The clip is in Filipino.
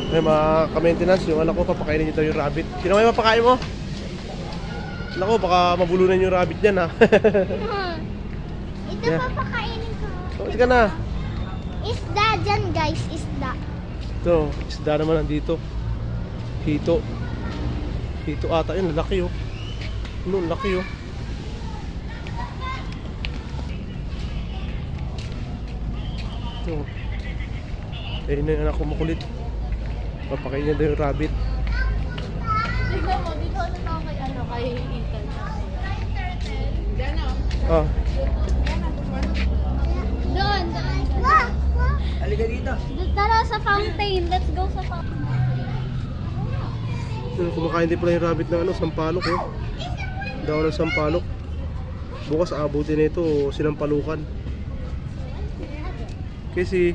May mga ka-maintenance, yung anak ko, papakainin niyo daw yung rabbit. Sino may mapakain mo? Anak ko, baka mabulunan yung rabbit niyan, ha? Ito Yeah. papakainin ko. Oh, sige na. Isda dyan guys, isda. Ito, isda naman nandito. Hito. Hito ata yun, laki oh. Ano, laki oh. Ito. Ayun na yung anak ko makulit. Papakain niya daw yung rabbit. Tignan mo, dito ano na kay ano, kay Ethan. Diyan o. Ah, Doon. Wah! Halika dito. Tara sa fountain. Let's go sa fountain. kumakain din pala yung rabbit ng ano, sampalok oh. Daw ng sampalok. Bukas aabutin na ito sinampalukan. Kasi